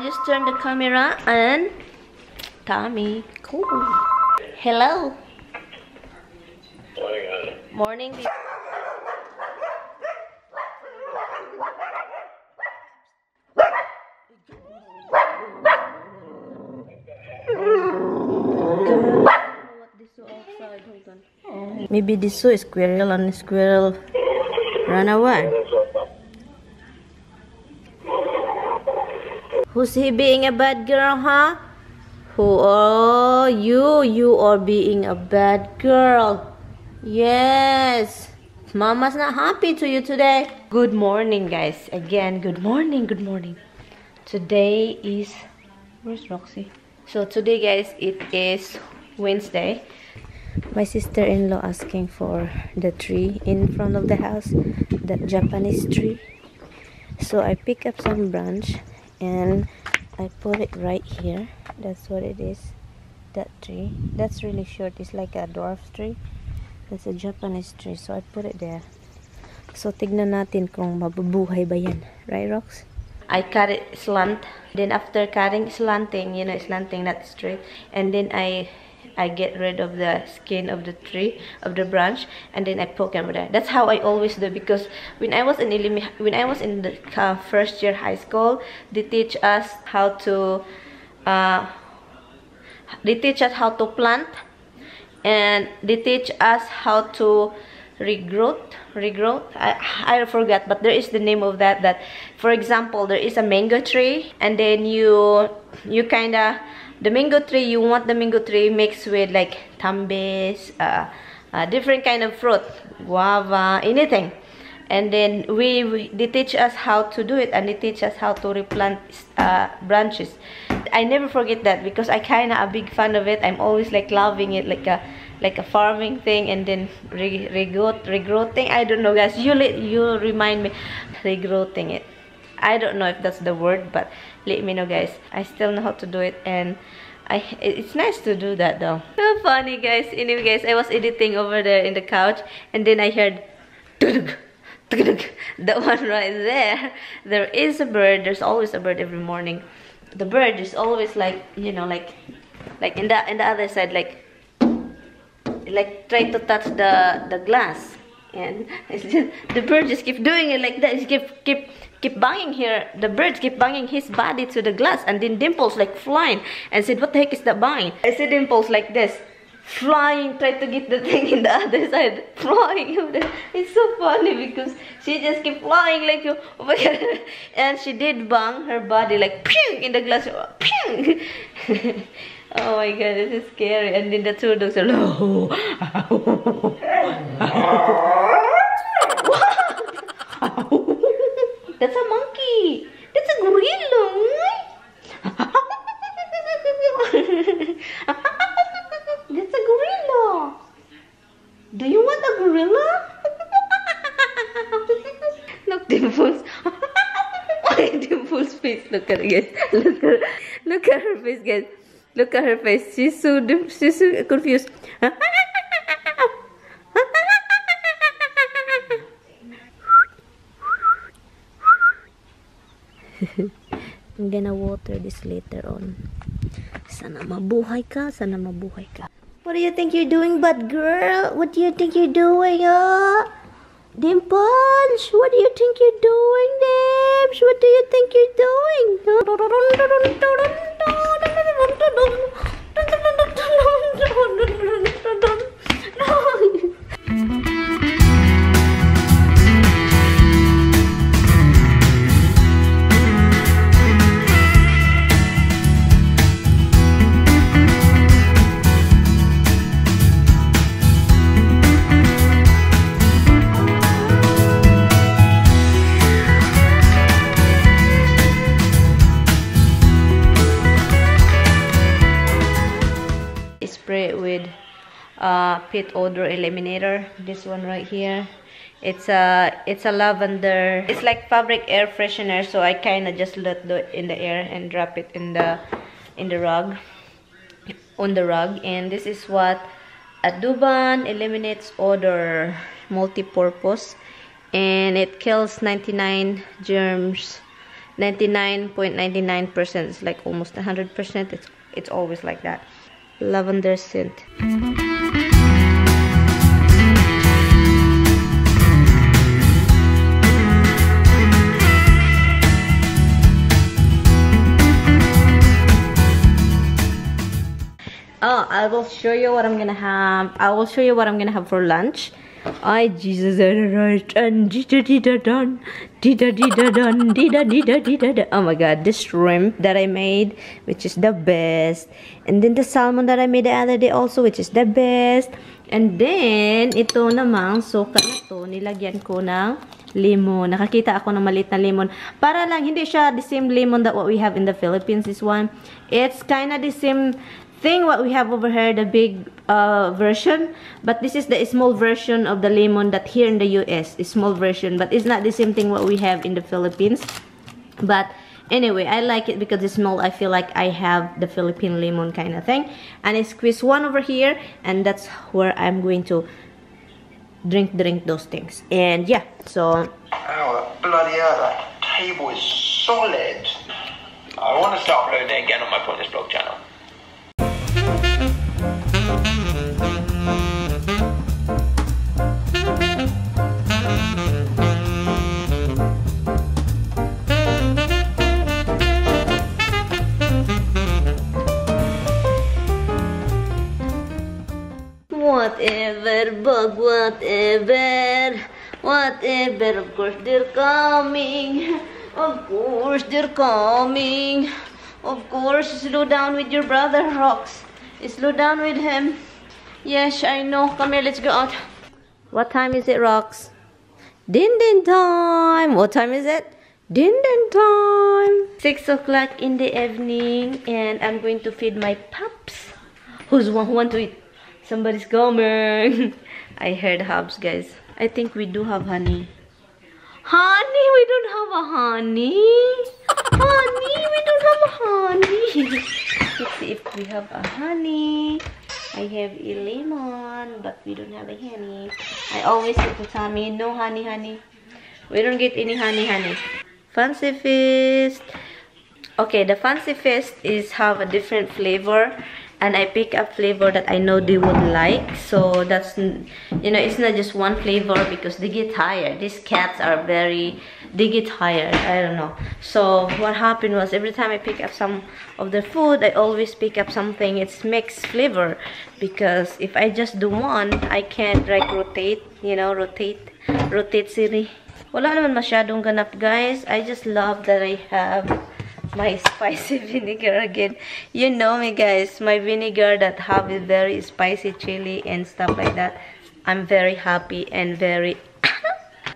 just turn the camera and Tommy, cool. Hello. Morning. Maybe this is squirrel and squirrel run away. Who's he being a bad girl, huh? Who are you? You are being a bad girl. Yes. Mama's not happy to you today. Good morning, guys. Again, good morning, good morning. Today is... Where's Roxy? So today, guys, it is Wednesday. My sister-in-law asking for the tree in front of the house, that Japanese tree. So I pick up some branch and I put it right here. That's what it is. That tree. That's really short. It's like a dwarf tree. That's a Japanese tree. So I put it there. So tignan natin kung mabubuhay ba yan. Right, Rox? I cut it slant. Then after cutting slanting, you know, slanting, not straight. And then I get rid of the skin of the tree, of the branch, and then I poke over there. That's how I always do, because when I was in the first year high school, they teach us how to plant, and they teach us how to regrowth. I forgot, but there is the name of that. That, for example, there is a mango tree, and then you kinda, the mango tree, you want the mango tree mixed with like tambis, different kind of fruit, guava, anything. And then they teach us how to do it, and they teach us how to replant branches. I never forget that, because I kinda a big fan of it. I'm always like loving it, like a farming thing, and then regrowthing. I don't know, guys. You remind me, regrowthing it. I don't know if that's the word, but let me know, guys. I still know how to do it, and it's nice to do that though. So funny, guys. Anyway, guys, I was editing over there in the couch, and then I heard that one right there. There is a bird. There's always a bird every morning. The bird is always like, you know, like in the other side, like try to touch the glass, and it's just, the bird just keep doing it like that. It's keep banging here. The birds keep banging his body to the glass, and then Dimples like flying and said, "What the heck is that banging?" I see Dimples like this, flying, try to get the thing in the other side, flying. It's so funny because she just keep flying like, oh my God. And she did bang her body like pew in the glass, pew. Oh my God, this is scary. And then the two dogs are low. That's a monkey. That's a gorilla. That's a gorilla. Do you want a gorilla? Look, Dimples. Dimples' face. Look at it, guys. Look at her face, guys. Look at her face. She's so confused. I'm gonna water this later on. Sana mabuhay ka. Sana mabuhay ka. What do you think you're doing, bad girl? What do you think you're doing, Dimples? What do you think you're doing, Dimples? What do you think you're doing? Spray it with pit odor eliminator. This one right here, it's a lavender. It's like fabric air freshener, so I kind of just let it in the air and drop it in the rug, on the rug. And this is what Aduban eliminates odor, multi-purpose, and it kills 99 germs 99.99%. It's like almost 100%. It's always like that. Lavender scent. Oh, I will show you what I'm gonna have. I will show you what I'm gonna have for lunch. I Jesus right and dun. Oh my god, this shrimp that I made, which is the best. And then the salmon that I made the other day also, which is the best. And then ito namang suka na to, nilagyan ko ng lemon. Nakakita ako ng maliit na lemon. Para lang hindi siya the same lemon that what we have in the Philippines. This one, it's kind of the same thing what we have over here, the big version, but this is the small version of the lemon that here in the US is small version, but it's not the same thing what we have in the Philippines. But anyway, I like it because it's small. I feel like I have the Philippine lemon kind of thing. And I squeeze one over here, and that's where I'm going to drink those things. And yeah, so oh bloody hell, that table is solid. I want to start uploading it again on my Pointless Blog channel. Whatever, bug, whatever. Of course they're coming. Of course they're coming. Of course, slow down with your brother, Rox. Slow down with him. Yes, I know. Come here, let's go out. What time is it, Rox? Din din time. What time is it? Din din time. 6 o'clock in the evening, and I'm going to feed my pups. Who want to eat? Somebody's coming. I heard hubs, guys. I think we do have honey. Honey, we don't have a honey. Honey, we don't have a honey. Let's see if we have a honey. I have a lemon, but we don't have a honey. I always say to Tommy, no honey, honey. We don't get any honey, honey. Fancy Feast. Okay, the Fancy Feast is have a different flavor. And I pick up flavor that I know they would like. So that's, you know, it's not just one flavor because they get tired. These cats are they get tired. I don't know. So what happened was every time I pick up some of the food, I always pick up something. It's mixed flavor. Because if I just do one, I can't like rotate, you know, rotate siri. Wala naman masyadong ganap, guys. I just love that I have my spicy vinegar again. You know me, guys, my vinegar that have a very spicy chili and stuff like that. I'm very happy and very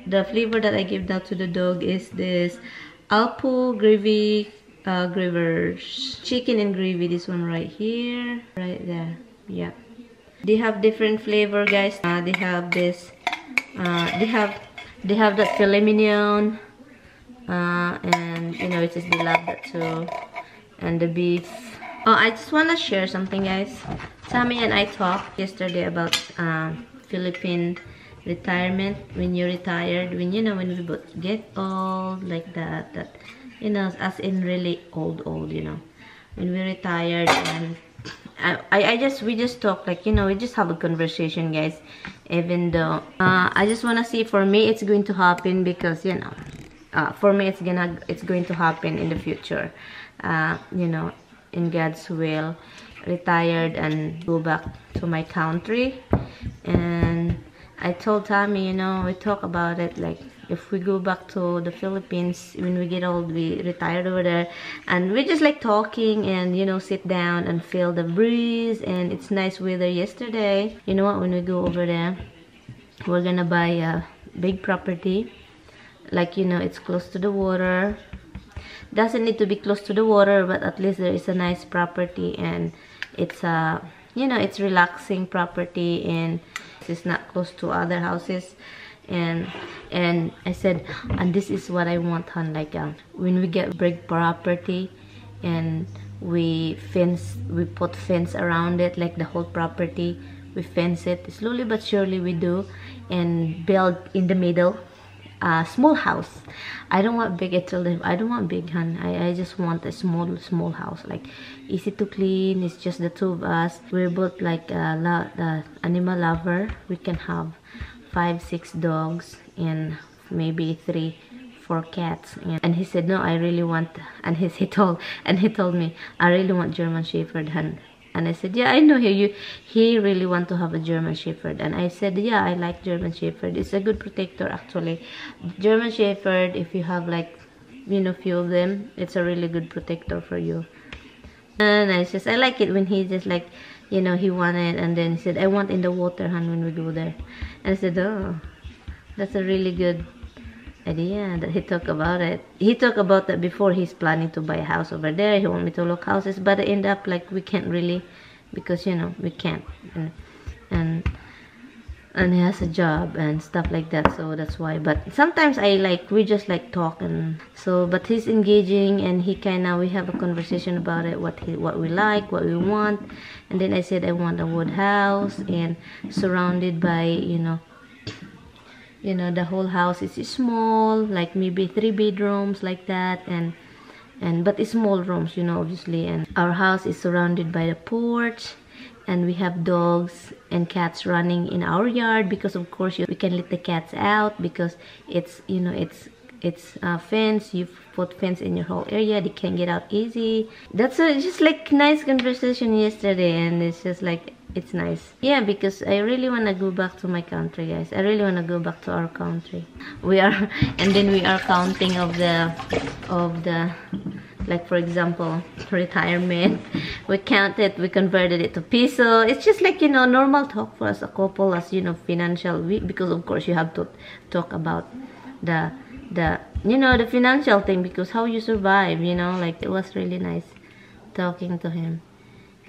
the flavor that I give now to the dog is this Alpo gravy gravers, chicken and gravy. This one right here, right there. Yeah, they have different flavor, guys. They have this they have that filet mignon. And you know, it is they love that too, and the beef. Oh, I just want to share something, guys. Sammy and I talked yesterday about Philippine retirement. When you're retired, when you know, when we both get old like that, you know, as in really old, you know, when we retired. And we just talk, like, you know, we just have a conversation, guys. Even though I just want to see, for me it's going to happen because, you know, for me it's going to happen in the future, you know, in God's will, retired and go back to my country. And I told Tommy, you know, we talk about it, like if we go back to the Philippines when we get old, we retired over there, and we just like talking and, you know, sit down and feel the breeze. And it's nice weather yesterday. You know what, when we go over there, we're gonna buy a big property. Like, you know, it's close to the water. Doesn't need to be close to the water, but at least there is a nice property, and it's a, you know, it's relaxing property, and it's not close to other houses. And I said, and this is what I want, hon, like when we get big property and we put fence around it, like the whole property, we fence it slowly but surely, we do, and build in the middle. small house. I don't want big. I told him I don't want big, hun. I just want a small house, like easy to clean. It's just the two of us. We're both like animal lover. We can have 5-6 dogs and maybe 3-4 cats. And he said no, I really want, and he told me I really want German Shepherd, hun. And I said, yeah, I know he really want to have a German Shepherd. And I said, yeah, I like German Shepherd. It's a good protector, actually. German Shepherd, if you have like, you know, few of them, it's a really good protector for you. And I like it when he just like, you know, he wanted, and then he said, I want in the water, hun, when we go there. And I said, oh, that's a really good idea that he talked about it. He talked about that before. He's planning to buy a house over there. He want me to look houses, but I end up like we can't really, because you know we can't, and he has a job and stuff like that, so that's why. But sometimes we just like talk, and so, but he's engaging, and he we have a conversation about it, what we like, what we want. And then I said I want a wood house and surrounded by, you know, the whole house is small, like maybe 3 bedrooms like that, but it's small rooms, you know, obviously. And our house is surrounded by the porch, and we have dogs and cats running in our yard, because of course we can let the cats out, because it's, you know, it's fence. You put fence in your whole area, they can get out easy. That's just like nice conversation yesterday, and it's just like, it's nice. Yeah, because I really want to go back to my country, guys. I really want to go back to our country. We are, and then we are counting of the like, for example, retirement. We counted, we converted it to peso. It's just like, you know, normal talk for us, a couple, as you know, financial. Because of course you have to talk about the you know, the financial thing, because how you survive, you know. Like, it was really nice talking to him,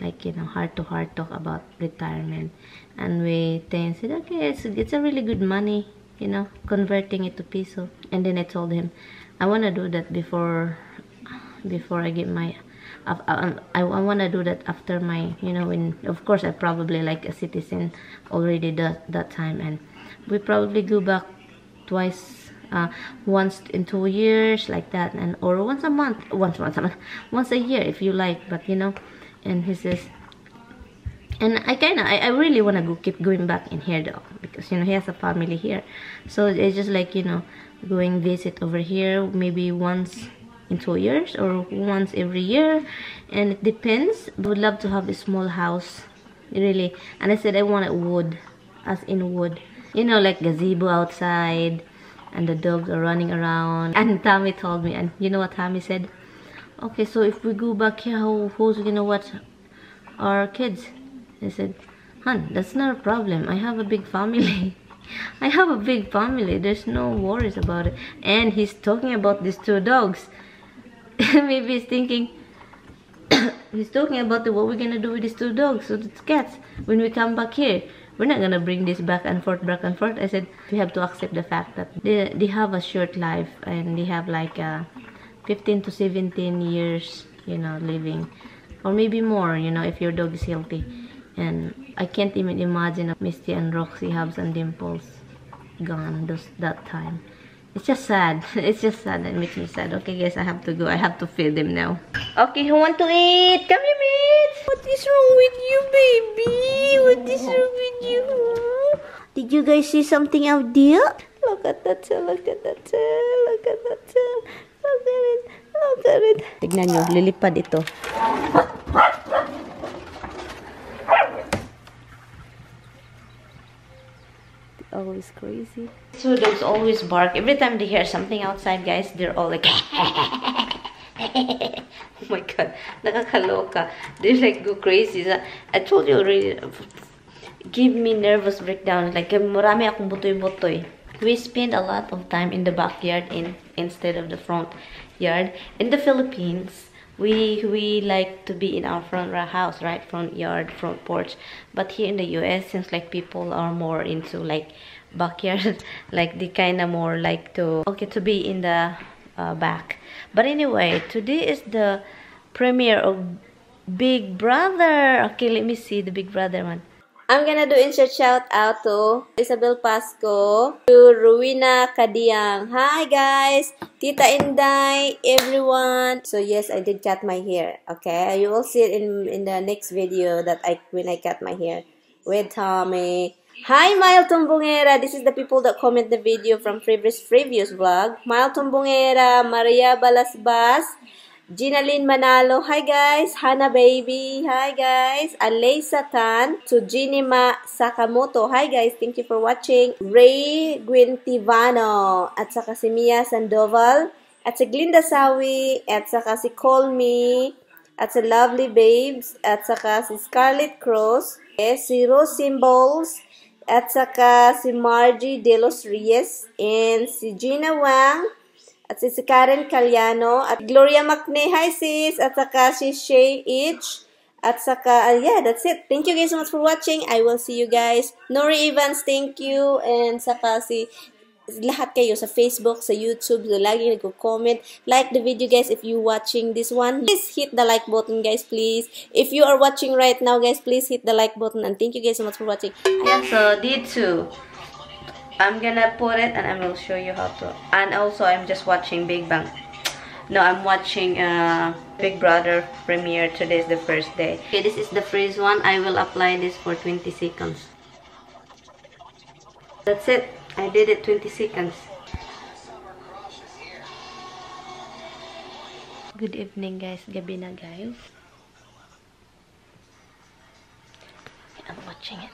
like, you know, heart to heart talk about retirement. And we then said, okay, it's a really good money, you know, converting it to peso. And then I told him I want to do that before I get my I want to do that after my, you know, when of course I probably like a citizen already that time. And we probably go back twice, once in 2 years, like that, and or once a month, once a year if you like. But you know, and he says, and I really want to keep going back in here though, because you know he has a family here. So it's just like, you know, going visit over here maybe once in 2 years or once every year, and it depends. I would love to have a small house, really. And I said I want it wood, as in wood, you know, like gazebo outside, and the dogs are running around. And Tommy told me, and you know what Tommy said? Okay, so if we go back here, who's gonna watch our kids? I said, hon, that's not a problem. I have a big family. I have a big family. There's no worries about it. And he's talking about these 2 dogs. Maybe he's thinking, he's talking about what we're gonna do with these 2 dogs, so it's cats, when we come back here. We're not gonna bring this back and forth. I said, we have to accept the fact that they have a short life, and they have like 15 to 17 years, you know, living, or maybe more, you know, if your dog is healthy. And I can't even imagine Misty and Roxy, Hubs and Dimples gone that time. It's just sad. It's just sad. It makes me sad. Okay, guys, I have to go. I have to feed them now. Okay, who want to eat? Come here, mate. What is wrong with you, baby? What is wrong with you? Did you guys see something out there? Look at that tail. Look at that tail. Look at that tail. Look at it. Look at it. Tignan nyo. Lilipad ito. Always crazy. So dogs always bark every time they hear something outside, guys. They're all like oh my god, nakakaloka. They like go crazy. I told you already, give me nervous breakdown. Like marami akong butoy-butoy. We spend a lot of time in the backyard instead of the front yard. In the Philippines, we like to be in our front house, right? Front yard, front porch. But here in the US, seems like people are more into like backyard. Like they kind of more like to be in the back. But anyway, today is the premiere of Big Brother. Okay, let me see the Big Brother one. I'm gonna do insert shout out to Isabel Pasco, to Ruina Kadiang. Hi guys, Tita Inday, everyone. So yes, I did cut my hair. Okay, you will see it in the next video that when I cut my hair with Tommy. Hi Mile Tumbongera. This is the people that comment the video from previous vlog. Mile Tumbongera, Maria Balasbas, Ginalyn Manalo, hi guys. Hana Baby, hi guys. Alay Satan, to Jinima Sakamoto, hi guys. Thank you for watching. Ray Guintivano, at saka si Mia Sandoval, at si Glinda Sawi, at saka si Call Me, at si Lovely Babes, at saka si Scarlet Cross, si Rose Symbols, at saka si Margie De Los Reyes, and si Gina Wang, at si Karen Caliano, at Gloria Macne, hi sis, at saka si Shay H, at saka, yeah, that's it. Thank you guys so much for watching. I will see you guys. Nori Evans, thank you. And saka si lahat kayo sa Facebook, sa YouTube, so lagi nagko-comment. Like the video guys if you watching this one. Please hit the like button guys, please. If you are watching right now guys, please hit the like button. And thank you guys so much for watching. Ayan, so D2. I'm gonna put it and I will show you how to. And also, I'm just watching Big Bang. No, I'm watching Big Brother premiere. Today is the first day. Okay, this is the first one. I will apply this for 20 seconds. That's it. I did it 20 seconds. Good evening, guys. Gabi na, guys. I'm watching it.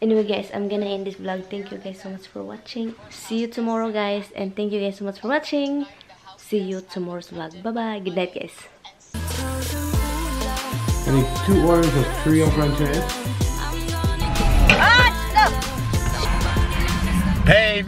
Anyway guys, I'm gonna end this vlog. Thank you guys so much for watching. See you tomorrow guys, and thank you guys so much for watching. See you tomorrow's vlog. Bye bye. Good night guys. I need 2 orders of trio franchise. Hey!